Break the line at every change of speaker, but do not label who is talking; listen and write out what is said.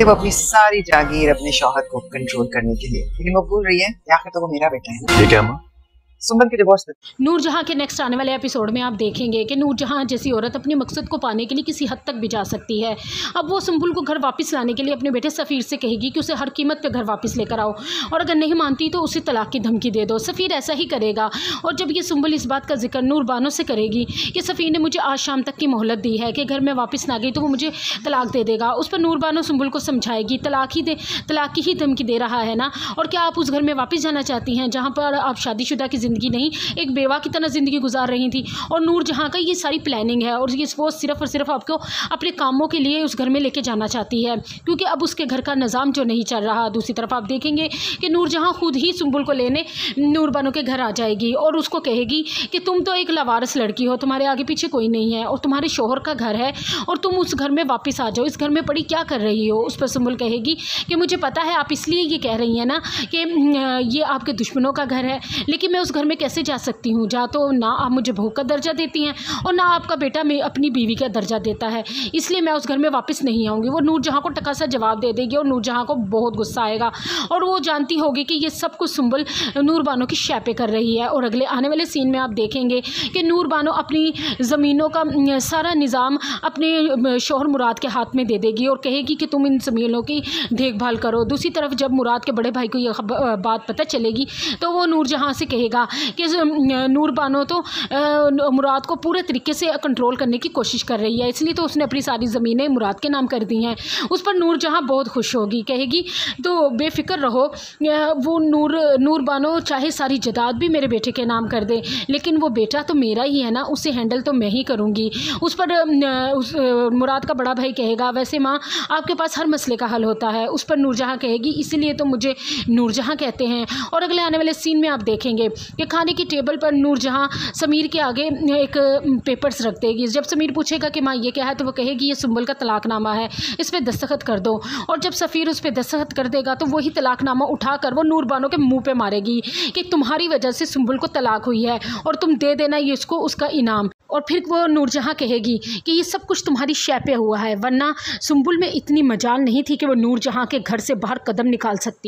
वो अपनी सारी जागीर अपने शौहर को कंट्रोल करने के लिए, लेकिन वो भूल रही है आखिर तो वो मेरा बेटा है ना।
ये क्या माँ?
सुमन के डिवोर्स में
नूरजहां के नेक्स्ट आने वाले एपिसोड में आप देखेंगे कि नूरजहां जैसी औरत अपने मकसद को पाने के लिए किसी हद तक भी जा सकती है। अब वो सुंबुल को घर वापस लाने के लिए अपने बेटे सफ़ीर से कहेगी कि उसे हर कीमत पे घर वापस लेकर आओ, और अगर नहीं मानती तो उसे तलाक की धमकी दे दो। सफ़ीर ऐसा ही करेगा, और जब ये सुंबुल इस बात का जिक्र नूर बानो से करेगी कि सफ़ीर ने मुझे आज शाम तक की मोहलत दी है कि घर में वापस ना गई तो वो मुझे तलाक दे देगा, उस पर नूर बानो सुंबुल को समझाएगी तलाक की ही धमकी दे रहा है ना, और क्या आप उस घर में वापस जाना चाहती हैं जहाँ पर आप शादीशुदा की ज़िंदगी नहीं एक बेवा की तरह ज़िंदगी गुजार रही थी। और नूरजहां का ये सारी प्लानिंग है, और ये वो सिर्फ़ और सिर्फ आपको अपने कामों के लिए उस घर में लेके जाना चाहती है, क्योंकि अब उसके घर का निज़ाम जो नहीं चल रहा। दूसरी तरफ आप देखेंगे कि नूरजहां खुद ही सुंबुल को लेने नूर बानो के घर आ जाएगी और उसको कहेगी कि तुम तो एक लावारिस लड़की हो, तुम्हारे आगे पीछे कोई नहीं है, और तुम्हारे शोहर का घर है और तुम उस घर में वापस आ जाओ, इस घर में पड़ी क्या कर रही हो। उस पर सुंबुल कहेगी कि मुझे पता है आप इसलिए ये कह रही हैं ना कि ये आपके दुश्मनों का घर है, लेकिन मैं उस घर में कैसे जा सकती हूँ, जहाँ तो ना आप मुझे बहू का दर्जा देती हैं और ना आपका बेटा मैं अपनी बीवी का दर्जा देता है, इसलिए मैं उस घर में वापस नहीं आऊँगी। वो नूरजहां को टका सा जवाब दे देगी और नूरजहां को बहुत गुस्सा आएगा, और वो जानती होगी कि ये सब कुछ सुंबुल नूर बानो की शैपे कर रही है। और अगले आने वाले सीन में आप देखेंगे कि नूर बानो अपनी ज़मीनों का सारा निज़ाम अपने शौहर मुराद के हाथ में दे देगी और कहेगी कि तुम इन ज़मीनों की देखभाल करो। दूसरी तरफ जब मुराद के बड़े भाई को यह बात पता चलेगी तो वो नूरजहां से कहेगा कि नूर बानो तो मुराद को पूरे तरीके से कंट्रोल करने की कोशिश कर रही है, इसलिए तो उसने अपनी सारी ज़मीनें मुराद के नाम कर दी हैं। उस पर नूरजहां बहुत खुश होगी, कहेगी तो बेफिक्र रहो, वो नूर बानो चाहे सारी जायदाद भी मेरे बेटे के नाम कर दे, लेकिन वो बेटा तो मेरा ही है ना, उसे हैंडल तो मैं ही करूँगी। उस पर मुराद का बड़ा भाई कहेगा वैसे माँ आपके पास हर मसले का हल होता है। उस पर नूरजहां कहेगी इसीलिए तो मुझे नूरजहां कहते हैं। और अगले आने वाले सीन में आप देखेंगे कि खाने की टेबल पर नूरजहां समीर के आगे एक पेपर्स रख देगी। जब समीर पूछेगा कि माँ ये क्या है तो वो कहेगी ये सुंबुल का तलाकनामा है, इस पर दस्तखत कर दो। और जब सफ़ीर उस पर दस्तखत कर देगा तो वही तलाकनामा उठाकर वो नूर बानो के मुंह पे मारेगी कि तुम्हारी वजह से सुंबुल को तलाक हुई है और तुम दे देना ये इसको उसका इनाम। और फिर वो नूरजहां कहेगी कि ये सब कुछ तुम्हारी शैपे हुआ है, वरना सुंबुल में इतनी मजाल नहीं थी कि वो नूरजहां के घर से बाहर कदम निकाल सकती।